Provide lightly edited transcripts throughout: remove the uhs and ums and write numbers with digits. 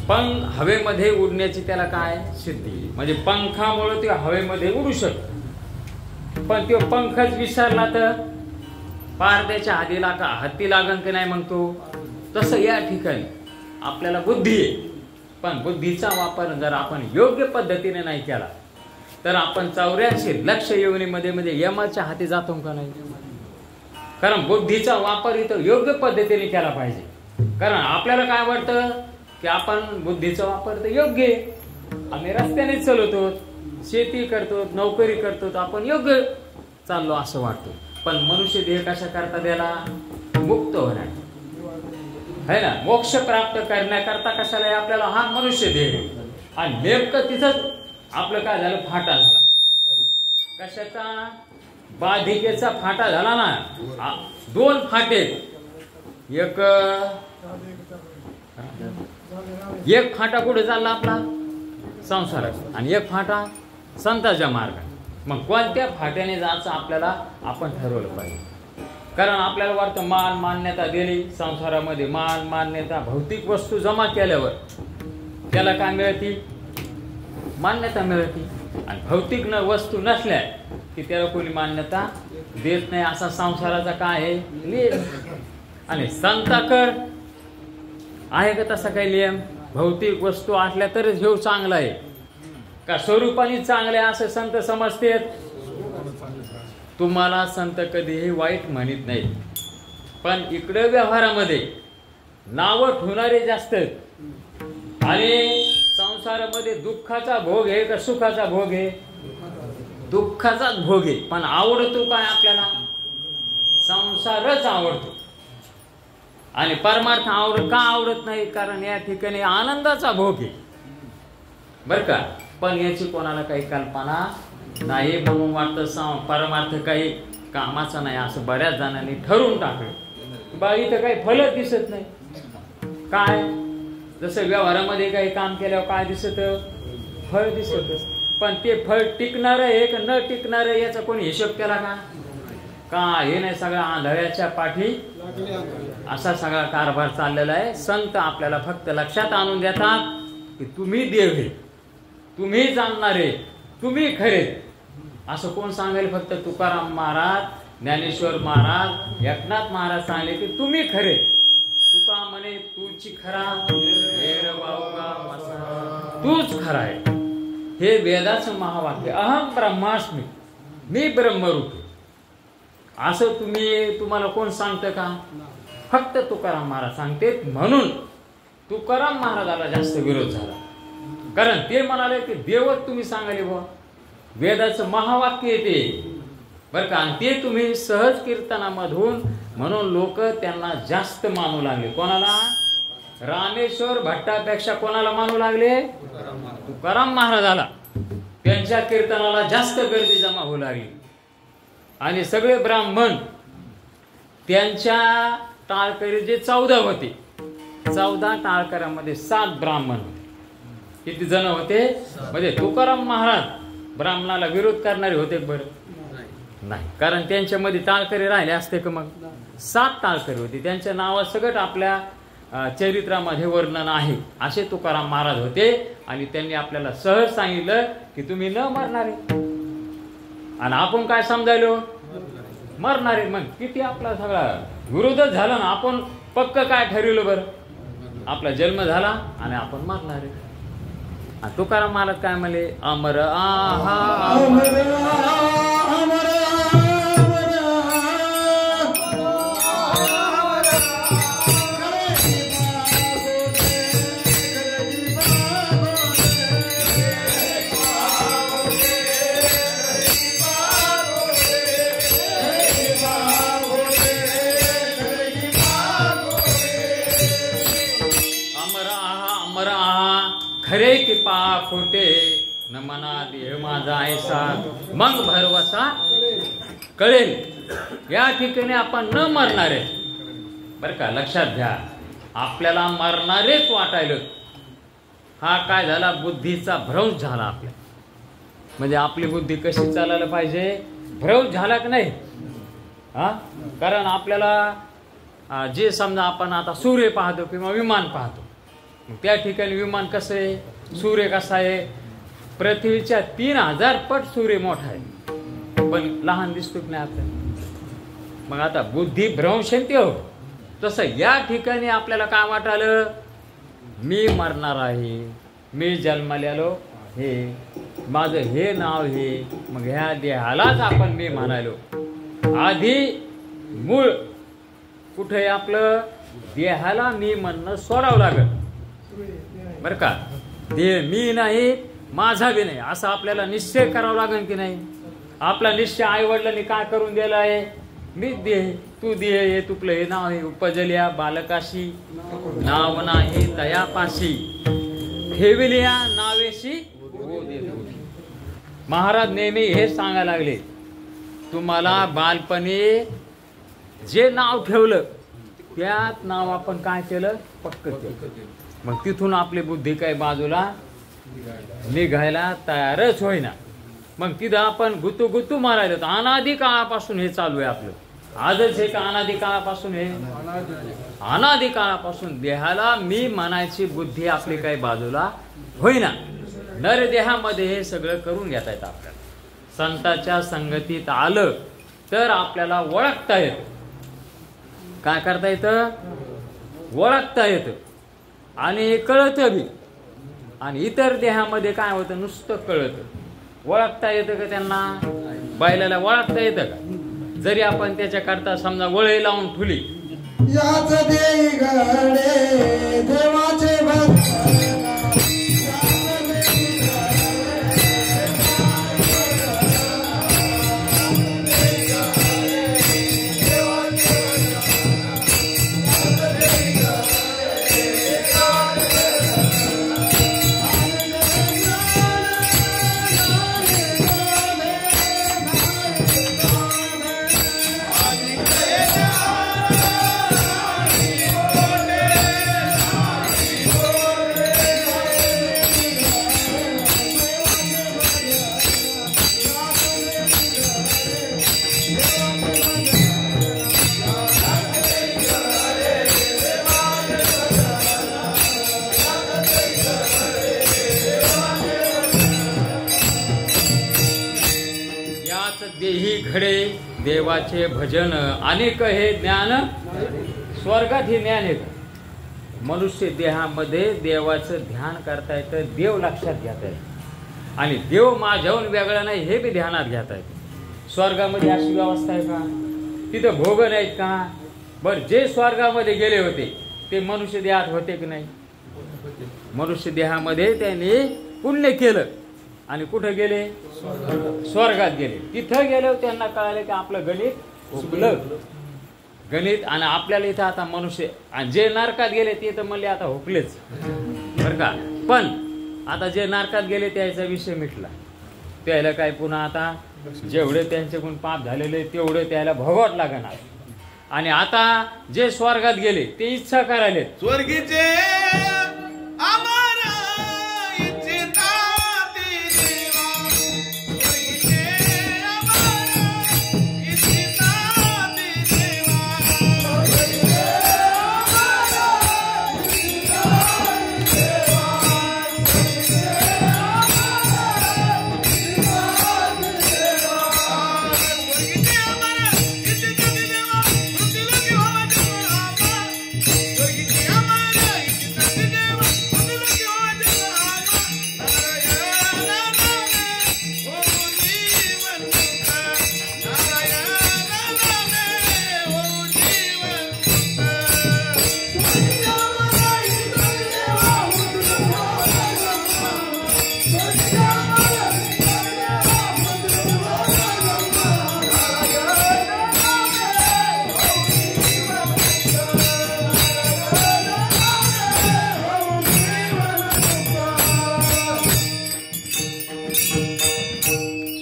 पंख हवेमध्ये उडण्याची त्याला काय सिद्धी, म्हणजे पंखामुळे ते हवेमध्ये उडू शकत. पण तो पंखच विसरला तर पारद्याच्या हत्ती लागन की नाही म्हणतो. तसं या ठिकाणी आपल्याला बुद्धी आहे, पण बुद्धीचा वापर जर आपण योग्य पद्धतीने नाही केला तर आपण 84 लक्ष योनीमध्ये मध्ये यमाच्या हाती जातो का नाही. कारण बुद्धीचा वापर इथं योग्य पद्धतीने केला पाहिजे. कारण आपल्याला काय वाटतं की आपण बुद्धीचा वापर तर योग्य आहे, आम्ही रस्त्याने चालवतो, शेती करतो, नोकरी करतो, आपण योग्य चाललो असं वाटतं. पण मनुष्य देह कशा करता त्याला मुक्त होणार है ना, मोक्ष प्राप्त करण्याकरता कशाला आहे आपल्याला हा मनुष्य देह. आणि नेमकं तिथंच आपलं काय झालं, फाटा झाला. कशाचा, बाधिकेचा फाटा झाला ना. 2 फाटे, एक फाटा कुठे चालला आपला संसारात आणि एक फाटा संतांच्या मार्गाने. मग कोणत्या फाट्याने जायचं आपल्याला आपण ठरवलं पाहिजे. कारण आपल्याला वाटतं मान मान्यता दिली संसारामध्ये, मान मान्यता भौतिक वस्तू जमा केल्यावर त्याला काय मिळते, मान्यता मिळते. आणि भौतिक वस्तू नसल्या की त्याला कोणी मान्यता देत नाही. असा संसाराचा काय आहे नियम. आणि संताकर आहे का तसा काही नियम, भौतिक वस्तू असल्या तरच हे चांगला आहे का स्वरूपाने चांगले असं संत समजते. तुम्हाला संत कधीही वाईट म्हणत नाही, पण इकडे व्यवहारामध्ये नावं ठेवणारे जास्त. आणि संसारामध्ये दुःखाचा भोग आहे का सुखाचा भोग आहे, दुःखाचाच भोग आहे. पण आवडतो काय आपल्याला, संसारच आवडतो. आणि परमार्थ का आवडत नाही, कारण या ठिकाणी आनंदाचा भोग आहे बर का. पण याची कोणाला काही कल्पना नाही, म्हणून वाटतं परमार्थ काही कामाचा नाही असं बऱ्याच जणांनी ठरवून टाकलं. बा इथं काही फलच दिसत नाही. काय जसं व्यवहारामध्ये काही काम केल्यावर काय दिसत, फळ दिसत. पण ते फळ टिकणार आहे का न टिकणार आहे याचा कोणी हिशोब केला का हे नाही. सगळा आंधळ्याच्या पाठी असा सगळा कारभार चाललेला आहे. संत आपल्याला फक्त लक्षात आणून देतात की तुम्ही देव आहे, तुम्ही जाणणारे, तुम्ही खरे. असं कोण सांगेल, फक्त तुकाराम महाराज, ज्ञानेश्वर महाराज, एकनाथ महाराज सांगले की तुम्ही खरे. तुका म्हणे तूची खरा, तूच खरा आहे. हे वेदाचं महावाक्य, अहम ब्रह्मास्मी, मी ब्रह्मरूप. असं तुम्हाला कोण सांगतं का, फक्त तुकाराम महाराज सांगते. म्हणून तुकाराम महाराजाला जास्त विरोध झाला, कारण ते म्हणाले की देवच तुम्ही सांगाले बुवा, वेदाचं महावाक्य येते बर का. आणि ते तुम्ही सहज कीर्तनामधून, म्हणून लोक त्यांना जास्त मानू लागले. कोणाला, रामेश्वर भट्टापेक्षा कोणाला मानू लागले, तुकाराम महाराजाला. त्यांच्या कीर्तनाला जास्त गर्दी जमा होऊ लागली. आणि सगळे ब्राह्मण त्यांच्या टाळकरी जे 14 होते, 14 टाळकऱ्यामध्ये 7 ब्राह्मण होते. किती जण होते, म्हणजे तुकाराम महाराज ब्राह्मणाला विरोध करणारे होते बरं नाही, कारण त्यांच्यामध्ये टाळकरी राहिले असते का. मग 7 टाळकरी होती, त्यांच्या नावात सगळं आपल्या चरित्रामध्ये वर्णन आहे. असे तुकाराम महाराज होते. आणि त्यांनी आपल्याला सहज सांगितलं की तुम्ही न मरणारे. आणि आपण काय समजायलो, मरणारे. मग किती आपला सगळा विरोधच झाला ना. आपण पक्क काय ठरवलं बरं, आपला जन्म झाला आणि आपण मरणारे. तुकाराम महाराज काय म्हणले, अमर आहा अमर अमर खरे की पा खोटे न मना देह माझा ऐसा, मग भरवसा कळेल. या ठिकाणी आपण न मरणारे बर का, लक्षात घ्या. आपल्याला मरणारेच वाटायला. हा काय झाला, बुद्धीचा भ्रंश झाला आपल्या. म्हणजे आपली बुद्धी कशी चालायला पाहिजे, भ्रंश झाला की नाही. कारण आपल्याला जे समजा आपण आता सूर्य पाहतो किंवा विमान पाहतो, मग त्या ठिकाणी विमान कसं आहे, सूर्य कसा आहे, पृथ्वीच्या 3000 पट सूर्य मोठा आहे, पण लहान दिसतो की नाही आपल्याला. मग आता बुद्धी भ्रंशंती हो, तसं या ठिकाणी आपल्याला काय वाटालं, मी मरणार आहे, मी जन्मलेलो हे, माझं हे नाव हे. मग ह्या देहालाच आपण मी म्हणालो. आधी मूळ कुठे आहे आपलं, देहाला मी म्हणणं सोडावं लागल बरं का. देह मी नाही, माझा बी नाही, असं आपल्याला निश्चय करावा लागेल की नाही. आपला निश्चय आई वडिलांनी काय करून दिला आहे, मी देह, तू देह हे, तुपलं हे नाव हे, उपजल्या बालकाशी नाव नाही तयापाशी, ठेविल्या नावेशी. महाराज नेहमी हे सांगायला लागले, तुम्हाला बालपणी जे नाव ठेवलं त्यात नाव आपण काय केलं, पक्क केलं. मग तिथून आपली बुद्धी काही बाजूला निघायला तयारच होईना. मग तिथं आपण गुतू मारायला. तर अनादी काळापासून हे चालू आहे आपलं. आजच हे का अनादी काळापासून, हे अनादी काळापासून देहाला मी म्हणायची बुद्धी आपली काही बाजूला होईना. नरदेहामध्ये हे सगळं करून घेता येतं आपल्याला. संतांच्या संगतीत आलं तर आपल्याला ओळखता येतं. काय करता येतं, ओळखता येतं आणि कळतं बी. आणि इतर देहामध्ये काय होतं, नुसतं कळतं. ओळखता येतं का त्यांना, बैलाला ओळखता येतं का. जरी आपण त्याच्याकरता समजा वळी लावून ठुली, याच देई घडे देवाचे भक्त, देही घडे देवाचे भजन, अनेक हे ज्ञान स्वर्गात हे ज्ञान येतं. मनुष्य देहामध्ये देवाचं ध्यान करता येतं, देव लक्षात घेता येतं. आणि देव माझ्याहून वेगळा नाही हे बी ध्यानात घेता येतं. स्वर्गामध्ये अशी व्यवस्था आहे का, तिथं भोग नाहीत का. बरं, जे स्वर्गामध्ये गेले होते ते मनुष्य देहात होते की नाही. मनुष्य देहामध्ये त्यांनी पुण्य केलं आणि कुठं गेले, स्वर्गात गेले. तिथं गेले त्यांना कळाले की आपलं गणित हुकलं. गणित आणि आपल्याला इथं आता मनुष्य, आणि जे नरकात गेले ते तर म्हणले आता हुकलेच बरं का. पण आता जे नरकात गेले त्याचा विषय मिटला. त्याला काय पुन्हा आता जेवढे त्यांच्याकडून पाप झालेले तेवढे त्याला भोगावं लागणार. आणि आता जे स्वर्गात गेले ते इच्छा करायले स्वर्गीचे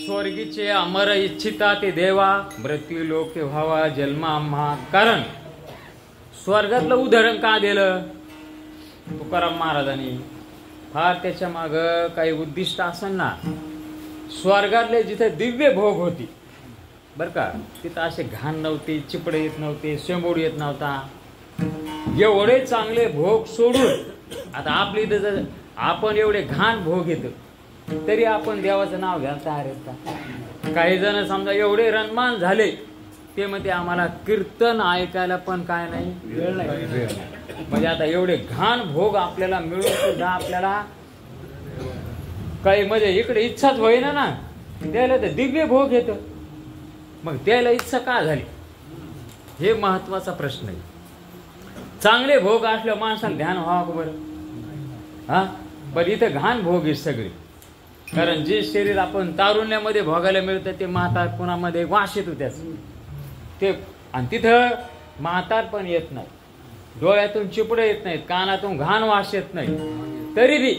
स्वर्गीचे अमर इच्छिता ते देवा, मृत्यू लोक व्हावा जन्म आम्हा. कारण स्वर्गातलं उदाहरण का दिलं तुकाराम महाराजांनी, फार त्याच्या माग काही उद्दिष्ट असेल ना. स्वर्गातले जिथे दिव्य भोग होती बर का, तिथं असे घाण नव्हते, चिपडे येत नव्हते, शेंबूड येत नव्हता. एवढे चांगले भोग सोडून आता आपली इथं जर आपण एवढे घाण भोग घेतो तरी आपण देवाचं नाव घ्यायला तयार आहेत का? काही जण समजा एवढे रणमान झाले ते म्हणते आम्हाला कीर्तन ऐकायला पण काय नाही, वेळ नाही. म्हणजे आता एवढे घाण भोग आपल्याला मिळून सुद्धा आपल्याला काही म्हणजे इकडे इच्छाच होईना ना. त्याला तर दिव्य भोग येतं, मग त्याला इच्छा का झाली हे महत्वाचा प्रश्न आहे. चांगले भोग असलं माणसाला ध्यान व्हावं बरं. हा पण इथं घाण भोग आहे सगळे. कारण जे शरीर आपण तारुण्यामध्ये भोगायला मिळतं ते म्हातारपणामध्ये वास येतो त्याचं ते. आणि तिथं म्हातार पण येत नाही, डोळ्यातून चिपडं येत नाहीत, कानातून घाण वास येत नाही, तरी बी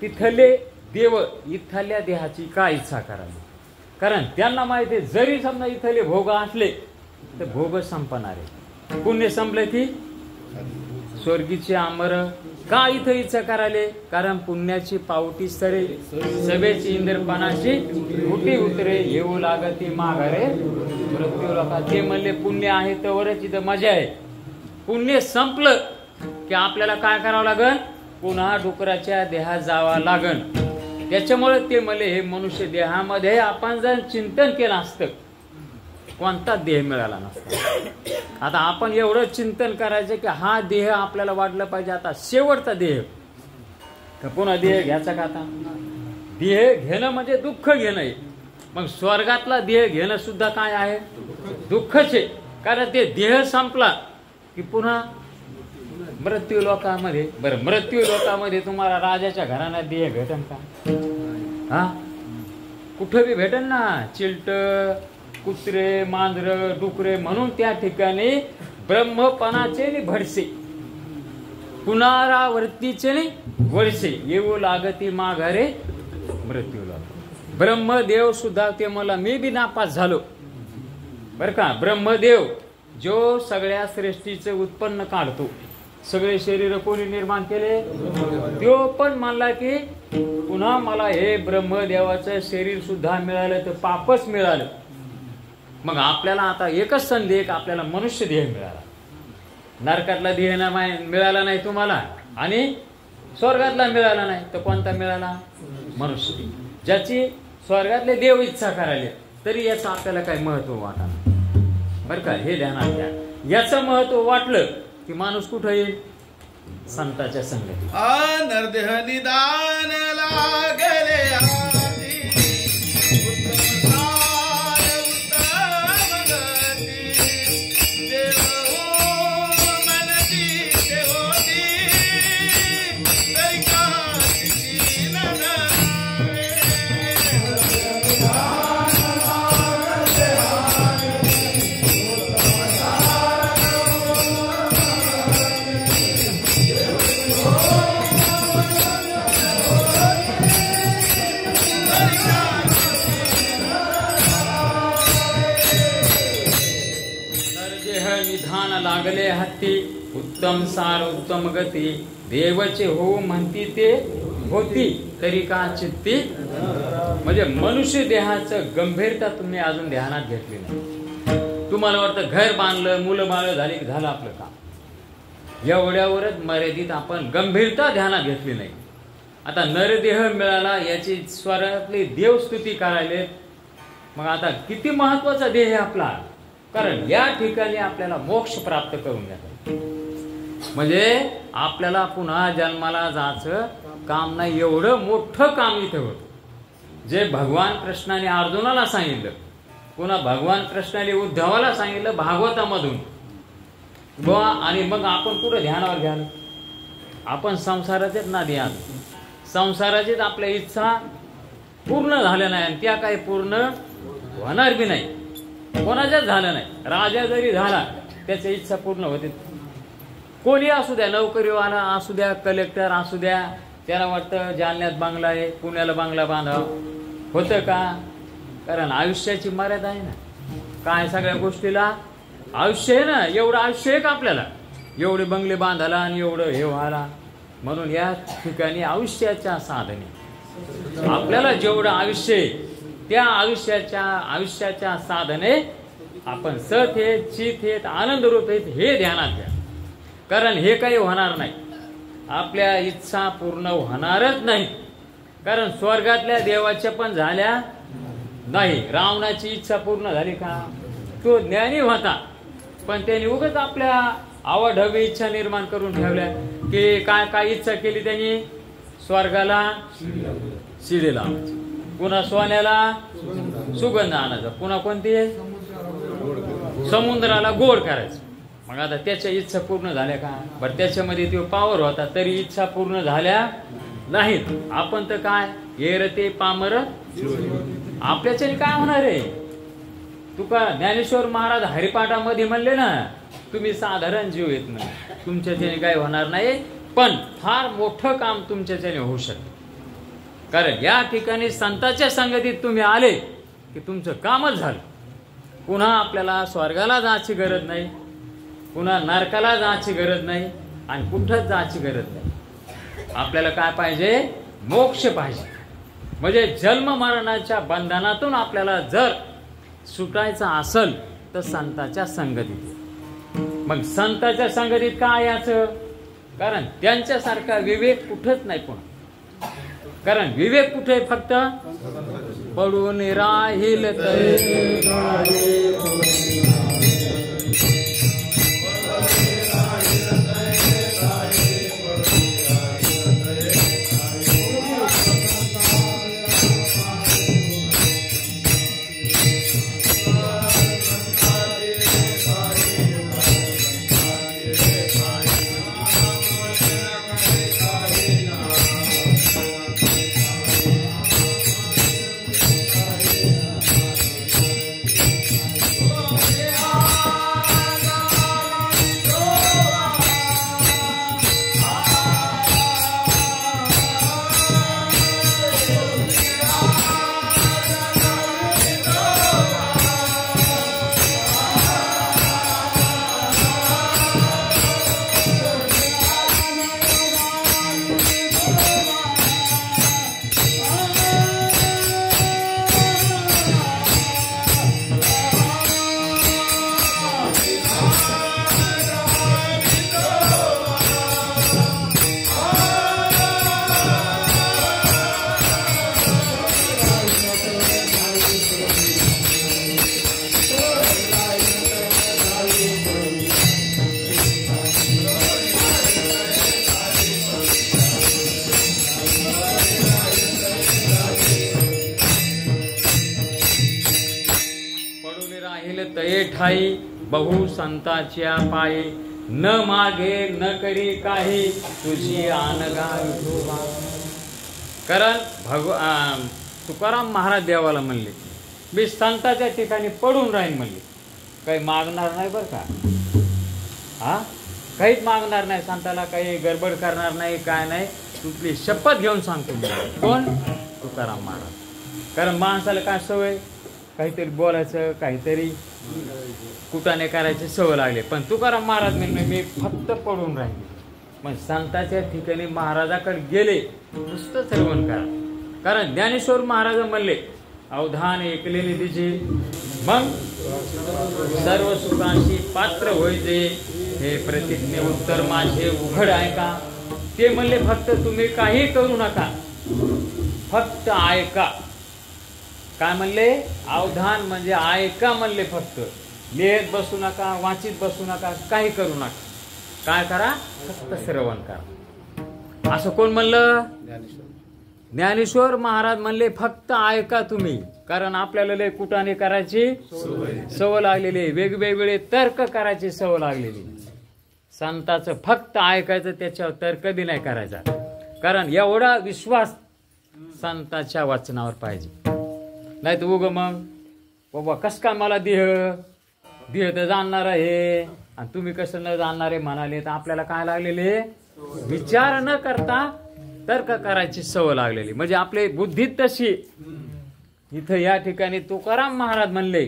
तिथले देव इथल्या देहाची काय इच्छा करावी. कारण त्यांना माहिती आहे जरी समजा इथले भोग असले तर भोग संपणार आहे. पुण्य संपलं की स्वर्गीचे आमर का इथं इच्छा करायले. कारण पुण्याची पावटी सरे सभेची इंद्रपानाची उठी उतरे येऊ लागती माघारे मृत्यू लोका. ते म्हणले पुण्य आहे तरच इथं मजा आहे. पुण्य संपलं की आपल्याला काय करावं लागल, पुन्हा डुकराच्या देहात जावं लागन. त्याच्यामुळे ते म्हणले हे मनुष्य देहामध्ये आपण जर चिंतन केलं असतं कोणता देह मिळाला नसता. आता आपण एवढं चिंतन करायचं की हा देह आपल्याला वाटलं पाहिजे आता शेवटचा देह का पुन्हा देह घ्यायचा का. आता देह घेणं म्हणजे दुःख घेणं आहे. मग स्वर्गातला देह घेणं सुद्धा काय आहे, दुःखच आहे. कारण ते देह संपला की पुन्हा मृत्यू लोकामध्ये. बरं मृत्यू लोकामध्ये तुम्हाला राजाच्या घराण्यात देह भेटन का. हा कुठं बी भेटन ना. चिलट कुत्रे मांजर डुकरे म्हणून त्या ठिकाणी ब्रह्मपणाचे भडसे पुनरावर्तीचे वर्षे येऊ लागती माघारे मृत्यू लाग. ब्रह्मदेव सुद्धा ते मला मी बी नापास झालो बर का. ब्रह्मदेव जो सगळ्या सृष्टीचे उत्पन्न काढतो, सगळे शरीर कोणी निर्माण केले, तो पण म्हणला की पुन्हा मला हे ब्रह्मदेवाचं शरीर सुद्धा मिळालं तर पापच मिळालं. मग आपल्याला आता एकच संधी एक आपल्याला मनुष्य देह मिळाला. नरकातला देह मिळाला नाही तुम्हाला आणि स्वर्गातला मिळाला नाही तर कोणता मिळाला, मनुष्य देह. ज्याची स्वर्गातले देव इच्छा करायले तरी याचं आपल्याला काही महत्व वाटणार बरं का. हे ध्यानात घ्या. याचं महत्व वाटलं की माणूस कुठं येईल, संताच्या संगतीत. नरदेह निदान लागले लागले हत्ती उत्तम सार उत्तम गती देवचे हो म्हणती ते होती तरी का चित्ती. म्हणजे मनुष्य देहाचं गंभीरता तुम्ही अजून ध्यानात घेतली नाही. तुम्हाला वाटतं घर बांधलं मुलं बाळ झाली की झालं आपलं काम, एवढ्यावरच मर्यादित आपण गंभीरता ध्यानात घेतली नाही. आता नरदेह मिळाला याची स्वरातली देवस्तुती करायले. मग आता किती महत्वाचा देह आहे आपला. कारण या ठिकाणी आपल्याला मोक्ष प्राप्त करून घ्यायचं म्हणजे आपल्याला पुन्हा जन्माला जायचं काम नाही. एवढं मोठं काम इथे होतं जे भगवान कृष्णाने अर्जुनाला सांगितलं, पुन्हा भगवान कृष्णाने उद्धवाला सांगितलं भागवतामधून. आणि मग आपण कुठं ध्यानावर घ्याल, आपण संसाराचेच ना ध्यान. संसाराचीच आपल्या इच्छा पूर्ण झाल्या नाही आणि त्या काही पूर्ण होणार बी नाही, कोणाच्याच झालं नाही. राजा जरी झाला त्याची इच्छा पूर्ण होते. कोणी असू द्या, नोकरीवाला असू द्या, कलेक्टर असू द्या, त्याला वाटतं जालन्यात बांगला आहे पुण्याला बांगला बांधाव, होतं का. कारण आयुष्याची मर्यादा आहे ना. काय सगळ्या गोष्टीला आयुष्य आहे ना. एवढं आयुष्य आहे का आपल्याला एवढे बंगले बांधायला आणि एवढं हे व्हायला. म्हणून या ठिकाणी आयुष्याच्या साधने आपल्याला जेवढं आयुष्य आहे त्या आयुष्याच्या साधने आपण सत आहेत, चित आहेत, आनंद रूप आहेत हे ध्यानात घ्या. कारण हे काही होणार नाही. आपल्या इच्छा पूर्ण होणारच नाही. कारण स्वर्गातल्या देवाच्या पण झाल्या नाही. रावणाची इच्छा पूर्ण झाली का? तो ज्ञानी होता, पण त्याने उगाच आपल्या आवडहवी इच्छा निर्माण करून ठेवल्या की काय काय इच्छा केली त्यांनी? स्वर्गाला शिडी लावायची, पुन्हा सोन्याला सुगंध आणायचा, पुन्हा कोणती समुद्राला गोड करायचं. मग आता त्याच्या इच्छा पूर्ण झाल्या का? बरं त्याच्यामध्ये तो पावर होता तरी इच्छा पूर्ण झाल्या नाहीत. आपण तर काय येर ते पामर, आपल्याच्याने काय होणार आहे? तुका ज्ञानेश्वर महाराज हरिपाठामध्ये म्हणले ना, तुम्ही साधारण जीव येत नाही, तुमच्याच्याने काय होणार नाही, पण फार मोठं काम तुमच्याच्याने होऊ शकतं. कारण या ठिकाणी संतांच्या संगतीत तुम्ही आले की तुमचं कामच झालं. पुन्हा आपल्याला स्वर्गाला जायची गरज नाही, पुन्हा नरकाला जायची गरज नाही, आणि कुठंच जायची गरज नाही. आपल्याला काय पाहिजे? मोक्ष पाहिजे. म्हणजे जन्म मरणाच्या बंधनातून आपल्याला जर सुटायचं असेल तर संतांच्या संगतीत. मग संतांच्या संगतीत काय याचं? कारण त्यांच्यासारखा विवेक कुठंच नाही पुन्हा. कारण विवेक कुठे? फक्त पडून राहील ठाई बहु संताच्या पायी, न मागे न करी काही तुझी आनगा विठोबा. कारण तुकाराम महाराज देवाला म्हणले, मी संताच्या ठिकाणी पडून राहीन म्हणले. काही मागणार नाही बरं का, हा काहीच मागणार नाही संताला, काही गडबड करणार नाही, काय नाही. तुझी शपथ घेऊन सांगतो. कोण? तुकाराम महाराज. कारण माणसाला काय सवय, काहीतरी बोलायचं, काहीतरी कुटाने करायची सवय लागली. पण तुकाराम महाराज म्हणले मी फक्त पडून राहिले. मग संताच्या ठिकाणी महाराजाकडे गेले, नुसतं श्रवण करा. कारण ज्ञानेश्वर महाराज म्हणले अवधान ऐकलेले दिजे, मग सर्व सुखांशी पात्र होईजे, हे प्रतिज्ञे उत्तर माझे उघड ऐका. ते म्हणले फक्त तुम्ही काही करू नका, फक्त ऐका. काय म्हणले? अवधान म्हणजे ऐका म्हणले. फक्त लिहित बसू नका, वाचित बसू नका, काही करू नका. काय करा? फक्त श्रवण करा. असं कोण म्हणलं? ज्ञानेश्वर महाराज म्हणले फक्त ऐका तुम्ही. कारण आपल्याला लय कुटाने करायची सवय लागलेली, वेगवेगळे तर्क करायची सवय लागलेली. संताचं फक्त ऐकायचं, त्याच्यावर तर्क बी नाही करायचा. कारण एवढा विश्वास संताच्या वचनावर पाहिजे. नाही तर उग मग बाबा कस काय मला देह तर जाणणार आहे आणि तुम्ही कसं न जाणणारे म्हणाले, तर आपल्याला काय लागलेले? विचार न करता तर्क करायची सवय लागलेली. म्हणजे आपली बुद्धीत तशी. इथं या ठिकाणी तुकाराम महाराज म्हणले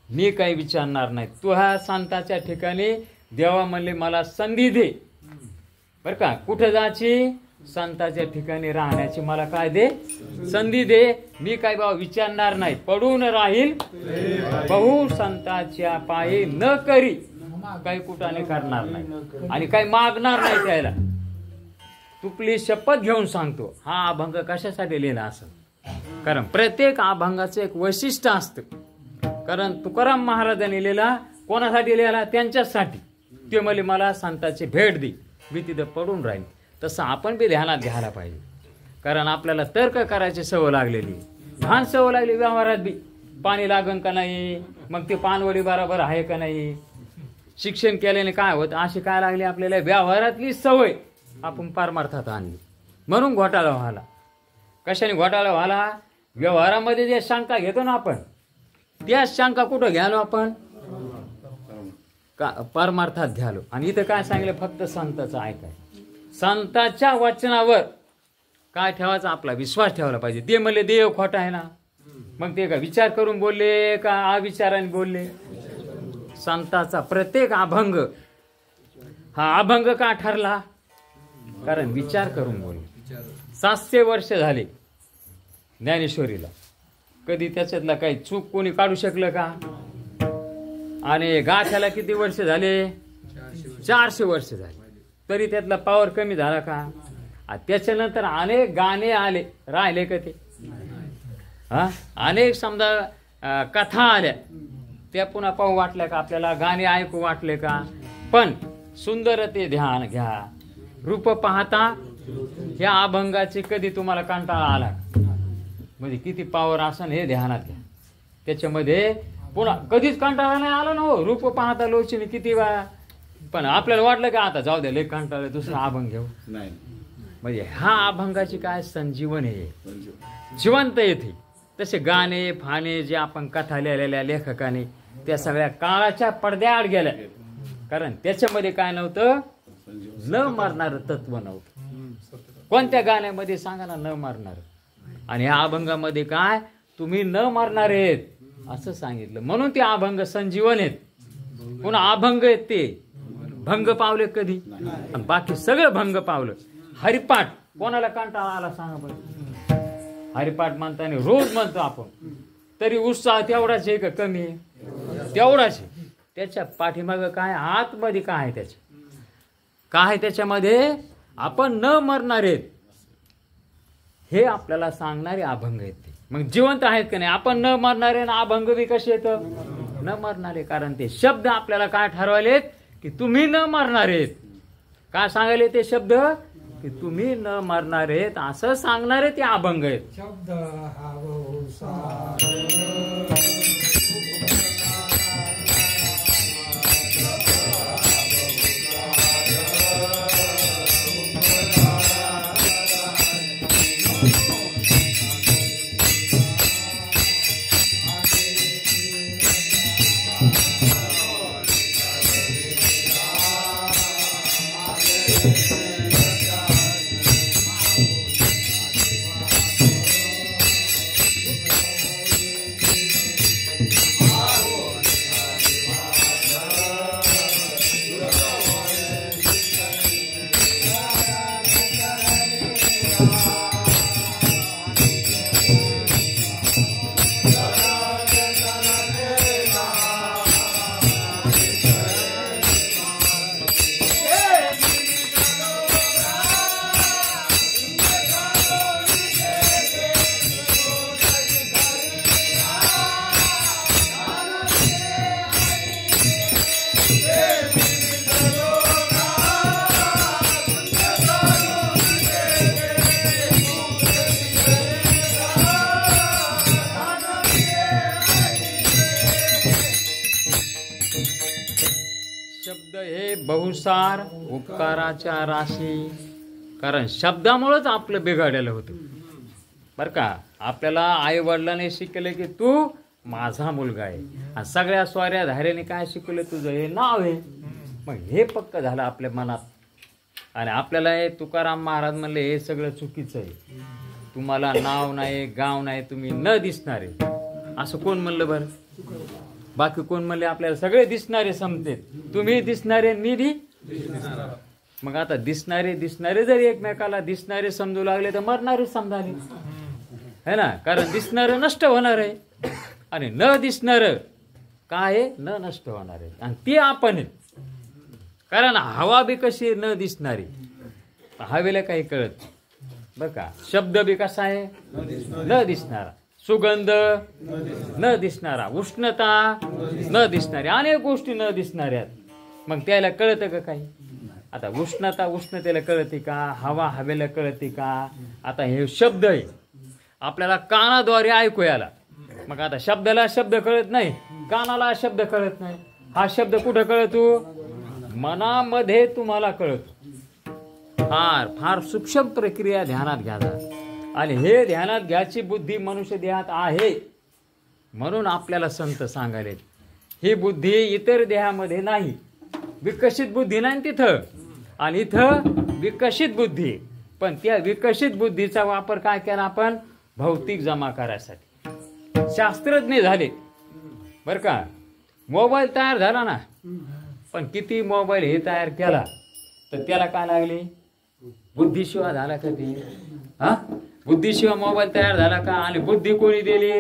मी काही विचारणार नाही. तू ह्या संताच्या ठिकाणी देवा म्हणले मला संधी दे बर का. कुठे जायची? संताच्या ठिकाणी राहण्याची मला काय दे? संधी दे. मी काय बाबा विचारणार नाही. पडून राहील बहु संताच्या पायी, न करी काही कुटाने करणार नाही आणि काही मागणार नाही त्याला. तुपली शपथ घेऊन सांगतो, हा अभंग कशासाठी लिहिला असं. कारण प्रत्येक अभंगाचं एक वैशिष्ट्य असतं. कारण तुकाराम महाराजांनी लिहिला कोणासाठी लिहिला? त्यांच्यासाठी. ते मला संताची भेट दे, मी तिथं पडून राहील. तसं आपण बी ध्यानात घ्यायला पाहिजे. कारण आपल्याला तर्क करायची सवय लागलेली, घाण सवय लागली व्यवहारात बी. पाणी लागन का नाही, मग ते पानवडी बरोबर आहे का नाही, शिक्षण केल्याने काय होत, अशी काय लागली आपल्याला व्यवहारातली सवय आपण पारमार्थात आणली. म्हणून घोटाळा व्हायला. कशाने घोटाळा व्हायला? व्यवहारामध्ये जे शंका घेतो ना आपण, त्या शंका कुठं घ्यालो आपण? परमार्थात घ्यालो. आणि इथं काय सांगितलं? फक्त संताचं ऐकाय, संताच्या वचनावर काय ठेवायचा? आपला विश्वास ठेवला पाहिजे. ते म्हणले देव खोटा आहे ना, मग ते का विचार करून बोलले का अविचाराने बोलले? संताचा प्रत्येक अभंग हा अभंग का ठरला? कारण विचार करून बोलले. 700 वर्ष झाले ज्ञानेश्वरीला, कधी त्याच्यातला काही चूक कोणी काढू शकलं का? आणि गाथ्याला किती वर्ष झाले? 400 वर्ष झाले, तरी त्यातला पावर कमी झाला का? त्याच्यानंतर अनेक गाणे आले, राहिले का ते? अनेक समजा कथा आल्या, त्या पुन्हा पाहू वाटल्या का आपल्याला? गाणे ऐकू वाटले का? पण सुंदर ते ध्यान घ्या. रूप पाहता ह्या अभंगाची कधी तुम्हाला कंटाळा आला? म्हणजे किती पावर असन हे ध्यानात घ्या. त्याच्यामध्ये पुन्हा कधीच कंटाळा नाही आला ना हो. रूप पाहता लोचीने किती वेळा, पण आपल्याला वाटलं का आता जाऊ दे, लय कंटाळा, दुसरा अभंग घेऊ. नाही, म्हणजे हा अभंगाची काय संजीवन आहे, जिवंत येते. तसे गाणे फाणे जे आपण कथा लिहिलेल्या लेखकाने त्या सगळ्या काळाच्या पडद्याआड गेल्या. कारण त्याच्यामध्ये काय नव्हतं? न मरणारं तत्व नव्हतं. कोणत्या गाण्यामध्ये सांगा ना, न मरणार. आणि ह्या अभंगामध्ये काय? तुम्ही न मरणार आहेत असं सांगितलं. म्हणून ते अभंग संजीवन आहेत. पुन्हा अभंग आहेत ते भंग पावले कधी, आणि बाकी सगळं भंग पावलं. हरिपाठ कोणाला कंटाळा आला सांगा बरं? हरिपाठ म्हणताना रोज म्हणतो आपण, तरी उत्साह तेवढाच आहे का कमी आहे? तेवढाच आहे. त्याच्या पाठीमागं काय? आतमध्ये काय आहे? त्याच्या काय आहे त्याच्यामध्ये? आपण न मरणार आहेत हे आपल्याला सांगणारे अभंग आहेत ते. मग जिवंत आहेत का नाही? आपण न मरणारे ना, अभंग बी कसे येतं? न मरणारे. कारण ते शब्द आपल्याला काय ठरवायलेत? की तुम्ही न मरणार आहेत. काय सांगायले ते शब्द? की तुम्ही न मरणार आहेत असं सांगणारे ते अभंग आहेत. शब्द बहुसार उपकाराच्या राशी. कारण शब्दामुळेच आपलं बिघाडलेलं होतं बरं का. आपल्याला आई वडिलांनी शिकले की तू माझा मुलगा आहे, आणि सगळ्या स्वाऱ्या धाऱ्याने काय शिकवलं? तुझं हे नाव आहे. मग हे पक्क झालं आपल्या मनात. आणि आपल्याला हे तुकाराम महाराज म्हणले हे सगळं चुकीचं आहे. तुम्हाला नाव नाही, गाव नाही, तुम्ही न दिसणारे. असं कोण म्हणलं बरं? बाकी कोण म्हणले? आपल्याला सगळे दिसणारे समजते. तुम्ही दिसणारे, मी बी. मग आता दिसणारे जर एकमेकाला दिसणारे समजू लागले तर मरणारे समजाले है ना. कारण दिसणारं नष्ट होणार आहे, आणि न दिसणारं काय आहे? न नष्ट होणार आहे. आणि ते आपण आहेत. कारण हवा बी कशी न दिसणारी, हवेला काही कळत बर का. शब्द बी कसा आहे न दिसणारा, सुगंध न दिसणारा, उष्णता न दिसणारी, अनेक गोष्टी न दिसणाऱ्या. मग त्याला कळतं का काही? आता उष्णतेला कळते का? हवा हवेला कळते का? आता हे शब्द आहे आपल्याला कानाद्वारे ऐकू याला. मग आता शब्दाला शब्द कळत नाही, कानाला शब्द कळत नाही. हा शब्द कुठं कळतो? मनामध्ये तुम्हाला कळतो. फार फार सूक्ष्म प्रक्रिया ध्यानात घ्यायचा. आणि हे ध्यानात घ्यायची बुद्धी मनुष्य देहात आहे. म्हणून आपल्याला संत सांगायले ही बुद्धी इतर देहामध्ये नाही. विकसित बुद्धी नाही तिथं, आणि इथं विकसित बुद्धी. पण त्या विकसित बुद्धीचा वापर काय केला आपण? भौतिक जमा करायसाठी. शास्त्रज्ञ झाले बर का. मोबाईल तयार झाला ना, पण किती मोबाईल हे तयार केला तर त्याला काय लागली? बुद्धीशिवाय झाला का ते? हा, बुद्धीशिवाय मोबाईल तयार झाला का? आणि बुद्धी कोणी दिली?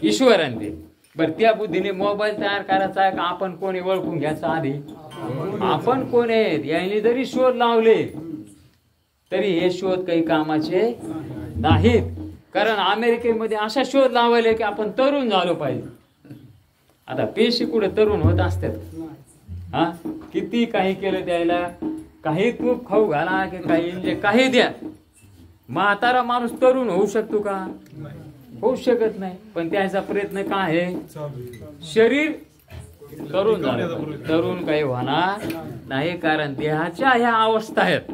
ईश्वराने दिली. बरं, त्या बुद्धीने मोबाईल तयार करायचा आहे का? आपण कोणी ओळखून घ्यायचं आधी. आपण कोण आहेत यांनी जरी शोध लावले तरी हे शोध काही कामाचे नाहीत. कारण अमेरिकेमध्ये असा शोध लावले की आपण तरुण झालो पाहिजे. आता पेशी कुठे तरुण होत असतात? हा, किती काही केलं द्यायला, काही तूप खाऊ घाला की काही द्या, म्हातारा माणूस तरुण होऊ शकतो का? होऊ शकत नाही. पण त्याचा प्रयत्न काय आहे? शरीर तरुण झालं, तरुण काही होणार नाही. कारण देहाच्या ह्या अवस्था आहेत,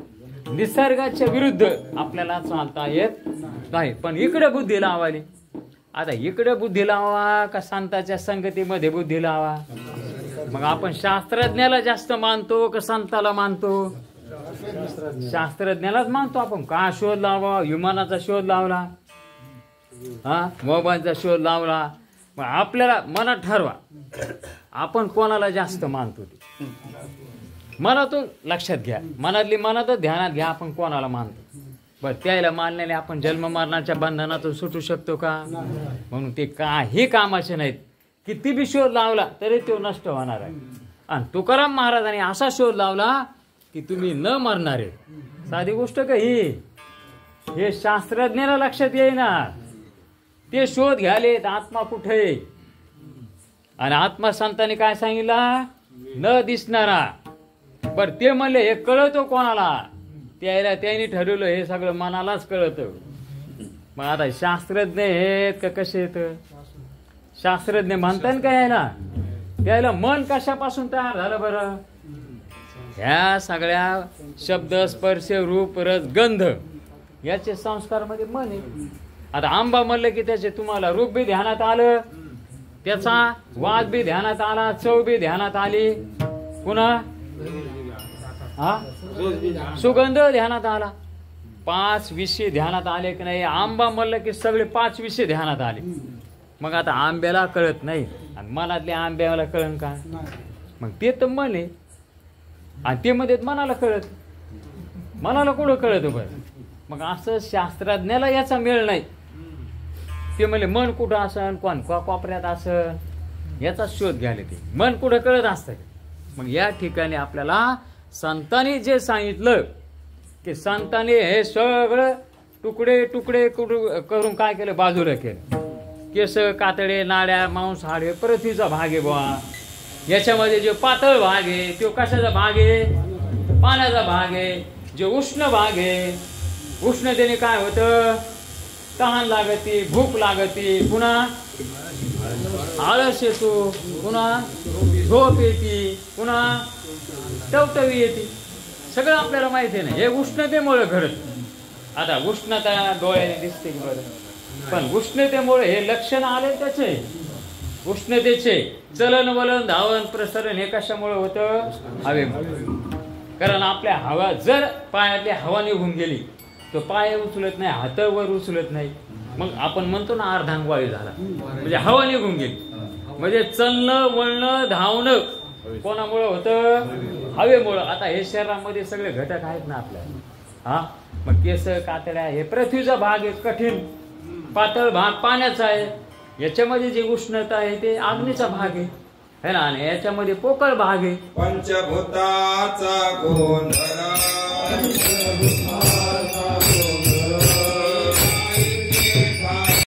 निसर्गाच्या विरुद्ध आपल्याला चालता येत नाही. पण इकडे बुद्धी लावाली. आता इकडे बुद्धी लावा का संतांच्या संगतीमध्ये बुद्धी लावा? मग आपण शास्त्रज्ञाला जास्त मानतो का संताला मानतो? शास्त्रज्ञालाच मानतो आपण. का शोध लावा? विमानाचा शोध लावला, हा, मोबाईलचा शोध लावला. मग आपल्याला मनात ठरवा आपण कोणाला जास्त मानतो ते. मनातून लक्षात घ्या, मनातच ध्यानात घ्या आपण कोणाला मानतो. बरं, त्याला मानल्याने आपण जन्म मरणाच्या बंधनातून सुटू शकतो का? म्हणून ते काही कामाचे नाहीत. किती बी शोध लावला तरी तो नष्ट होणार आहे. आणि तुकाराम महाराजांनी असा शोध लावला की तुम्ही न मरणारे. साधी गोष्ट का ही? हे शास्त्रज्ञाला लक्षात येईना. ते शोध घ्यालेत आत्मा कुठे. आणि आत्मा संतांनी काय सांगितला? न दिसणारा. बर, ते म्हणले हे कळतो कोणाला? त्यांनी ठरवलं हे सगळं मनालाच कळतं. मग आता शास्त्रज्ञ हे कसे येत? शास्त्रज्ञ म्हणतात का यायला? त्याला मन कशापासून तयार झालं बरं? ह्या सगळ्या शब्द, स्पर्श, रूप, रस, गंध याचे संस्कार मध्ये मन आहे. आता आंबा म्हणलं की त्याचे तुम्हाला रूप बी ध्यानात आलं, त्याचा वाद बी ध्यानात आला, चव बी ध्यानात आली, पुन्हा हा सुगंध ध्यानात आला. 5 विषय ध्यानात आले की नाही? आंबा म्हणलं की सगळे 5 विषय ध्यानात आले. मग आता आंब्याला कळत नाही आणि मनातल्या आंब्याला कळन का? मग ते तर मन आहे आणि ते मध्ये मनाला कळत. मनाला कुठं कळत बरं? मग असं शास्त्रज्ञाला याचा मेळ नाही. ते म्हणले मन कुठं असन, कोण कोपऱ्यात असन, याचा शोध घ्यायला ते मन कुठं कळत असतं. मग या ठिकाणी आपल्याला संतांनी जे सांगितलं की संतांनी हे सगळं तुकडे तुकडे करून काय केलं? बाजूला केलं. केस, कातडे, नाड्या, मांस, हाडे, प्रथिचा भाग आहे बुवा. याच्यामध्ये जो पातळ भाग आहे तो कशाचा भाग आहे? पाण्याचा भाग आहे. जो उष्ण भाग आहे, उष्णतेने काय होतं? तहान लागती, भूक लागती, पुन्हा आळस येतो, पुन्हा झोप येते, पुन्हा टवटवी येते. सगळं आपल्याला माहिती आहे ना. हे उष्णतेमुळे घडत. आता उष्णता डोळ्याने दिसते बरं, पण उष्णतेमुळे हे लक्षण आले त्याचे. उष्णतेचे चलन वलन, धावन, प्रसरण हे कशामुळे होतं? हवेमुळे. कारण आपल्या हवा जर पायातली हवा निघून गेली तो पाय उचलत नाही, हात वर उचलत नाही. मग आपण म्हणतो ना अर्धांगवाळी झाला, म्हणजे हवा निघून गेली. म्हणजे चलणं, वळणं, धावणं कोणामुळे होतं? हवेमुळं. आता हे शरीरामध्ये सगळे घटक आहेत ना आपल्याला. हा, मग केस, कातड्या हे पृथ्वीचा भाग आहे. कठीण पातळ भाग पाण्याचा आहे. याच्यामध्ये जी उष्णता आहे ते अग्नीचा भाग आहे ना. आणि याच्यामध्ये पोकळ भाग आहे. पंचभूताचा गोंधळ सर्व दुःख